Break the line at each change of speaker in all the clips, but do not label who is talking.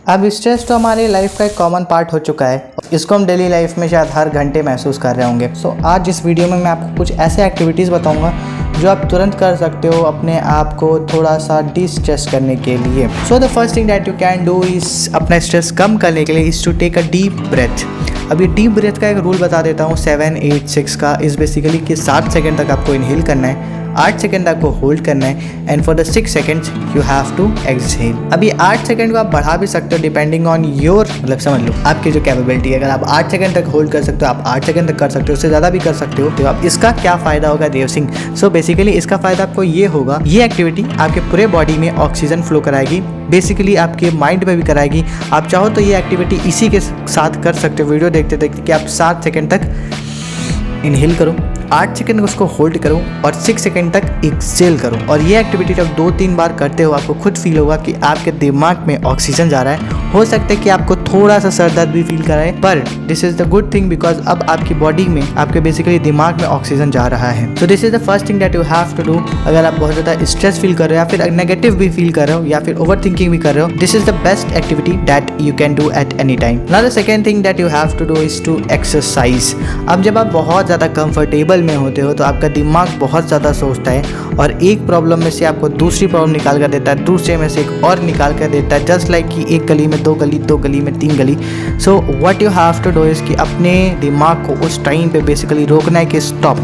अब स्ट्रेस तो हमारी लाइफ का एक कॉमन पार्ट हो चुका है। इसको हम डेली लाइफ में शायद हर घंटे महसूस कर रहे होंगे। सो आज इस वीडियो में मैं आपको कुछ ऐसे एक्टिविटीज़ बताऊंगा जो आप तुरंत कर सकते हो अपने आप को थोड़ा सा डिस्ट्रेस करने के लिए। So the first thing that you can do is अपना स्ट्रेस कम करने के लिए is to take a deep breath. अब ये डीप ब्रेथ का एक रूल बता देता हूँ 7-8-6 का। इस बेसिकली कि 7 सेकेंड तक आपको इनहेल करना है, 8 सेकेंड आपको होल्ड करना है and for the 6 seconds you have to exhale. अभी 8 सेकेंड को आप बढ़ा भी सकते हो डिपेंडिंग ऑन योर, मतलब समझ लो आपकी जो कैपेबिलिटी है। अगर आप 8 सेकेंड तक होल्ड कर सकते हो आप 8 सेकेंड तक कर सकते हो, उससे ज़्यादा भी कर सकते हो। तो अब इसका क्या फ़ायदा होगा देव सिंह? सो बेसिकली इसका फ़ायदा आपको ये होगा, ये एक्टिविटी आपके पूरे बॉडी में ऑक्सीजन फ्लो कराएगी, बेसिकली आपके माइंड में भी कराएगी। आप चाहो तो ये एक्टिविटी इसी के साथ कर सकते हो वीडियो देखते देखते कि आप 7 सेकेंड तक इनहेल करो, 8 सेकेंड उसको होल्ड करो और 6 सेकेंड तक एक्सहेल करो। और ये एक्टिविटी जब 2-3 बार करते हो आपको खुद फील होगा कि आपके दिमाग में ऑक्सीजन जा रहा है। हो सकता है कि आपको थोड़ा सा सर दर्द भी फील कराए, पर this is the good thing because अब आपकी बॉडी में, आपके बेसिकली दिमाग में ऑक्सीजन जा रहा है। So this is the first thing that you have to do. अगर आप बहुत ज़्यादा स्ट्रेस फील कर रहे हो या फिर नेगेटिव भी फील कर रहे हो या फिर ओवर थिंकिंग भी कर रहे हो, this is the best activity that you can do at any time. Now the second thing that you have to do is to exercise. अब जब आप बहुत ज़्यादा कंफर्टेबल में होते हो तो आपका दिमाग बहुत ज़्यादा सोचता है और एक प्रॉब्लम में से आपको दूसरी प्रॉब्लम निकाल कर देता है, दूसरे में से एक और निकाल कर देता है, जस्ट लाइक कि एक गली में 2 गली, 2 गली में 3 गली। So what you have to do is कि अपने दिमाग को उस टाइम पे बेसिकली रोकना है कि स्टॉप,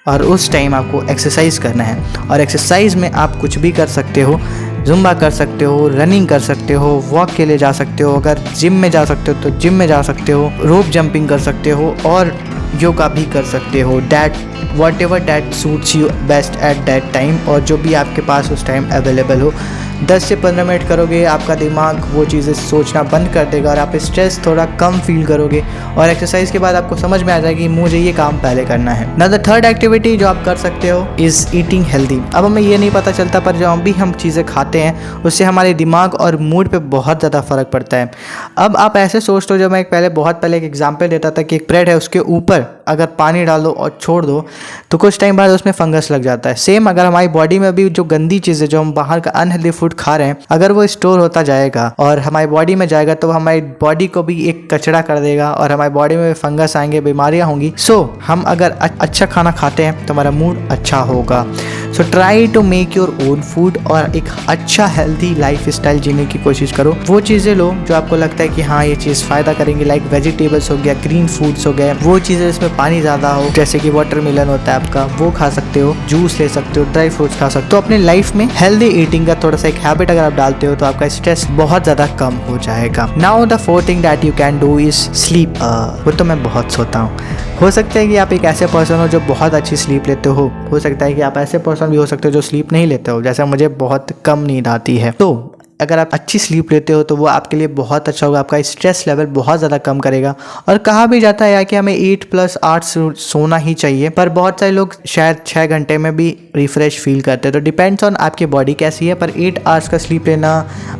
और उस टाइम आपको एक्सरसाइज करना है। और एक्सरसाइज में आप कुछ भी कर सकते हो, जुम्बा कर सकते हो, रनिंग कर सकते हो, वॉक के लिए जा सकते हो, अगर जिम में जा सकते हो तो जिम में जा सकते हो, रोप जंपिंग कर सकते हो और योगा भी कर सकते हो। That what ever that suits you best at that time, और जो भी आपके पास उस टाइम अवेलेबल हो। 10 से 15 मिनट करोगे आपका दिमाग वो चीज़ें सोचना बंद कर देगा और आप स्ट्रेस थोड़ा कम फील करोगे। और एक्सरसाइज के बाद आपको समझ में आ जाएगी मुझे ये काम पहले करना है। नाउ द थर्ड एक्टिविटी जो आप कर सकते हो इज़ ईटिंग हेल्दी। अब हमें ये नहीं पता चलता, पर जो भी हम चीज़ें खाते हैं उससे हमारे दिमाग और मूड पे बहुत ज़्यादा फ़र्क पड़ता है। अब आप ऐसे सोच लो, जब मैं बहुत पहले एक एग्जाम्पल देता था कि एक ब्रेड है, उसके ऊपर अगर पानी डाल दो और छोड़ दो तो कुछ टाइम बाद उसमें फंगस लग जाता है। सेम अगर हमारी बॉडी में भी जो गंदी चीज़ें, जो हम बाहर का अनहेल्दी फूड खा रहे हैं, अगर वो स्टोर होता जाएगा और हमारी बॉडी में जाएगा तो हमारी बॉडी को भी एक कचरा कर देगा और हमारी बॉडी में फंगस आएंगे, बीमारियां होंगी। सो हम अगर अच्छा खाना खाते हैं तो हमारा मूड अच्छा होगा। So try to make your own food और एक अच्छा हेल्दी लाइफ स्टाइल जीने की कोशिश करो। वो चीज़ें लो जो आपको लगता है कि हाँ ये चीज़ फ़ायदा करेंगी, लाइक वेजिटेबल्स हो गया, ग्रीन फूड्स हो गए, वो चीज़ें जिसमें पानी ज़्यादा हो, जैसे कि वाटरमेलन होता है आपका, वो खा सकते हो, जूस ले सकते हो, ड्राई फ्रूट्स खा सकते हो। अपने लाइफ में हेल्दी ईटिंग का थोड़ा सा एक हैबिट अगर आप डालते हो तो आपका स्ट्रेस बहुत ज़्यादा कम हो जाएगा। Now the fourth thing that you can do is sleep. वो तो मैं बहुत सोता हूँ। हो सकता है कि आप एक ऐसे पर्सन हो जो बहुत अच्छी स्लीप लेते हो सकता है कि आप ऐसे पर्सन भी हो सकते हो जो स्लीप नहीं लेते हो, जैसे मुझे बहुत कम नींद आती है। तो अगर आप अच्छी स्लीप लेते हो तो वो आपके लिए बहुत अच्छा होगा, आपका स्ट्रेस लेवल बहुत ज़्यादा कम करेगा। और कहा भी जाता है यार कि हमें 8+8 सोना ही चाहिए, पर बहुत सारे लोग शायद 6 घंटे में भी रिफ्रेश फील करते हैं। तो डिपेंड्स ऑन आपकी बॉडी कैसी है, पर 8 आवर्स का स्लीप लेना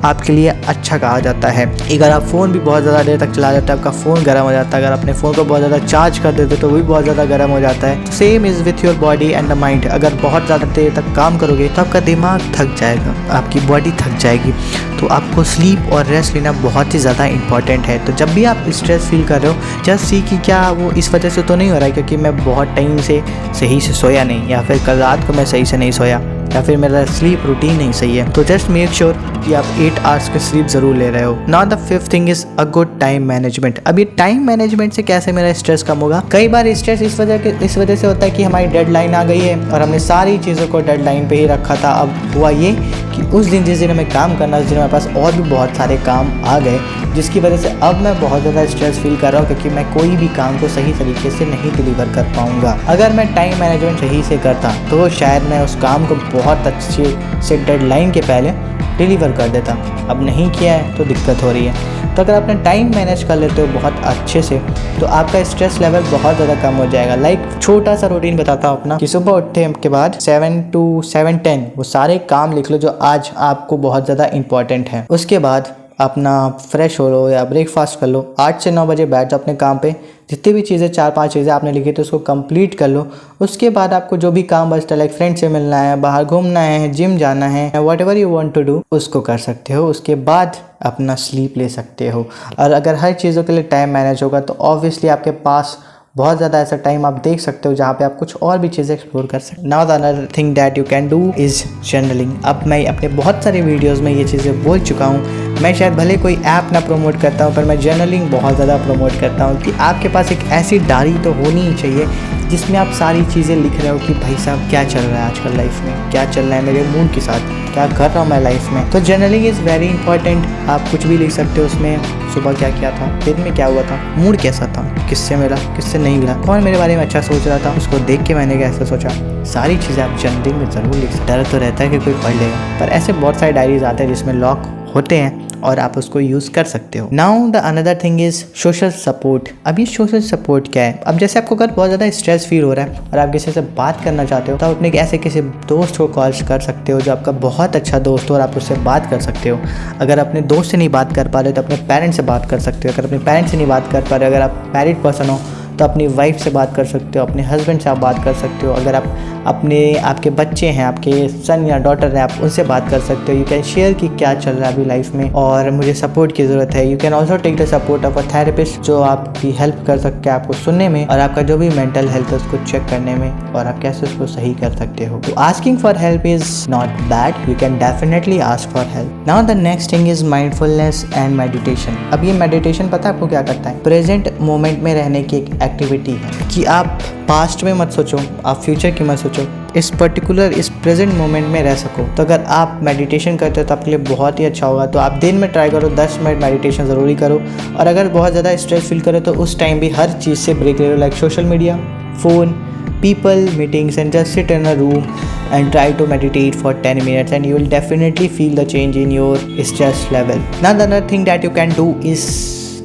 आपके लिए अच्छा कहा जाता है। अगर आप फ़ोन भी बहुत ज़्यादा देर तक चला जाता है, आपका फ़ोन गर्म हो जाता है। अगर अपने फ़ोन को बहुत ज़्यादा चार्ज कर देते तो वो भी बहुत ज़्यादा गर्म हो जाता है। Same is with your body and the mind. अगर बहुत ज़्यादा देर तक काम करोगे तो आपका दिमाग थक जाएगा, आपकी बॉडी थक जाएगी। तो आपको स्लीप और रेस्ट लेना बहुत ही ज़्यादा इंपॉर्टेंट है। तो जब भी आप स्ट्रेस फील कर रहे हो, जस्ट सी कि क्या वो इस वजह से तो नहीं हो रहा है क्योंकि मैं बहुत टाइम से सही से सोया नहीं, या फिर कल रात को मैं सही से नहीं सोया, या फिर मेरा स्लीप रूटीन नहीं सही है। तो जस्ट मेक श्योर कि आप 8 आवर्स के स्लीप ज़रूर ले रहे हो। Now the fifth thing is a good time management. अब ये टाइम मैनेजमेंट से कैसे मेरा स्ट्रेस कम होगा? कई बार स्ट्रेस इस वजह से होता है कि हमारी डेडलाइन आ गई है और हमने सारी चीज़ों को डेडलाइन पे ही रखा था। अब हुआ ये कि उस दिन जिस दिन हमें काम करना, उस दिन मेरे पास और भी बहुत सारे काम आ गए, जिसकी वजह से अब मैं बहुत ज़्यादा स्ट्रेस फील कर रहा हूँ क्योंकि मैं कोई भी काम को सही तरीके से नहीं डिलीवर कर पाऊँगा। अगर मैं टाइम मैनेजमेंट सही से करता तो शायद मैं उस काम को बहुत अच्छे से डेडलाइन के पहले डिलीवर कर देता। अब नहीं किया है तो दिक्कत हो रही है। तो अगर आपने टाइम मैनेज कर लेते हो बहुत अच्छे से तो आपका स्ट्रेस लेवल बहुत ज़्यादा कम हो जाएगा। लाइक छोटा सा रूटीन बताता हूँ अपना कि सुबह उठने के बाद 7 to 7:10 वो सारे काम लिख लो जो आज आपको बहुत ज़्यादा इंपॉर्टेंट है। उसके बाद अपना फ्रेश हो लो या ब्रेकफास्ट कर लो, 8 से 9 बजे बैठ जाओ अपने काम पे। जितनी भी चीज़ें 4-5 चीज़ें आपने लिखी थी उसको कंप्लीट कर लो। उसके बाद आपको जो भी काम बचता है, लाइक फ्रेंड से मिलना है, बाहर घूमना है, जिम जाना है, whatever you want to do, उसको कर सकते हो। उसके बाद अपना स्लीप ले सकते हो। और अगर हर चीज़ों के लिए टाइम मैनेज होगा तो ऑब्वियसली आपके पास बहुत ज़्यादा ऐसा टाइम आप देख सकते हो जहाँ पे आप कुछ और भी चीज़ें एक्सप्लोर कर सकते हो। Now the another thing that you can do is journaling. अब मैं अपने बहुत सारे वीडियोस में ये चीज़ें बोल चुका हूँ। मैं शायद भले कोई ऐप ना प्रमोट करता हूँ, पर मैं जर्नलिंग बहुत ज़्यादा प्रमोट करता हूँ कि आपके पास एक ऐसी डायरी तो होनी ही चाहिए जिसमें आप सारी चीज़ें लिख रहे हो कि भाई साहब क्या चल रहा है आजकल लाइफ में, क्या चल रहा है मेरे मूड के साथ, क्या कर रहा हूँ मैं लाइफ में। तो जर्नलिंग इज़ वेरी इंपॉर्टेंट। आप कुछ भी लिख सकते हो उसमें, सुबह क्या किया था, दिन में क्या हुआ था, मूड कैसा था, किससे मिला, किससे नहीं मिला, कौन मेरे बारे में अच्छा सोच रहा था, उसको देख के मैंने कैसा सोचा। सारी चीज़ें आप जर्नलिंग में ज़रूर लिख सकते। डर तो रहता है कि कोई पढ़ लेगा, पर ऐसे बहुत सारे डायरीज आते हैं जिसमें लॉक होते हैं और आप उसको यूज़ कर सकते हो। Now the another thing is social support. अब ये सोशल सपोर्ट क्या है? अब जैसे आपको अगर बहुत ज़्यादा स्ट्रेस फील हो रहा है और आप किसी से बात करना चाहते हो तो आप अपने ऐसे किसी दोस्त को कॉल कर सकते हो जो आपका बहुत अच्छा दोस्त हो और आप उससे बात कर सकते हो। अगर अपने दोस्त से नहीं बात कर पा रहे हो तो अपने पेरेंट्स से बात कर सकते हो। अगर अपने पेरेंट्स से नहीं बात कर पा रहे हो, अगर आप मैरिड पर्सन हो तो अपनी वाइफ से बात कर सकते हो, अपने हस्बैंड से आप बात कर सकते हो। अगर आप आपके बच्चे हैं, आपके सन या डॉटर हैं, आप उनसे बात कर सकते हो। यू कैन शेयर कि क्या चल रहा है अभी लाइफ में और मुझे सपोर्ट की ज़रूरत है। You can also take the support of a therapist जो आपकी हेल्प कर सकते हैं आपको सुनने में और आपका जो भी मेंटल हेल्थ है उसको चेक करने में और आप कैसे उसको सही कर सकते हो। तो asking for help is not bad, you can definitely ask for help. Now the next thing is mindfulness and meditation. अब ये मेडिटेशन पता है आपको क्या करता है? प्रेजेंट मोमेंट में रहने की एक एक्टिविटी है कि आप पास्ट में मत सोचो, आप फ्यूचर की मत सोचो, इस प्रेजेंट मोमेंट में रह सको। तो अगर आप मेडिटेशन करते हो तो आपके लिए बहुत ही अच्छा होगा। तो आप दिन में ट्राई करो 10 मिनट मेडिटेशन ज़रूरी करो। और अगर बहुत ज़्यादा स्ट्रेस फील करो तो उस टाइम भी हर चीज़ से ब्रेक ले लो, like social media, phone, people, meetings, and just sit in a room and try to meditate for 10 minutes and you will definitely feel the change in your stress level. Now the another thing that you can do is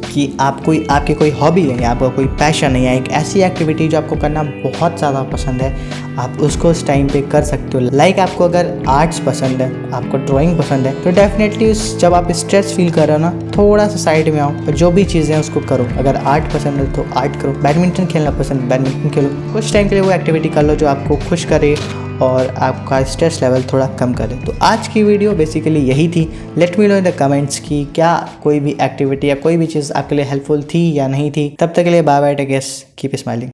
कि आपकी कोई hobby है या आपका कोई passion है या एक ऐसी एक्टिविटी जो आपको करना बहुत ज़्यादा पसंद है, आप उसको उस टाइम पे कर सकते हो। लाइक आपको अगर आर्ट्स पसंद है, आपको ड्राइंग पसंद है, तो डेफिनेटली जब आप स्ट्रेस फील कर रहे हो ना, थोड़ा सा साइड में आओ और जो भी चीज़ें हैं उसको करो। अगर आर्ट पसंद है तो आर्ट करो, बैडमिंटन खेलना पसंद है बैडमिंटन खेलो। कुछ टाइम के लिए वो एक्टिविटी कर लो जो आपको खुश करे और आपका स्ट्रेस लेवल थोड़ा कम करे। तो आज की वीडियो बेसिकली यही थी। Let me know in the comments कि क्या कोई भी एक्टिविटी या कोई भी चीज़ आपके लिए हेल्पफुल थी या नहीं थी। तब तक के लिए bye bye, take care, keep smiling.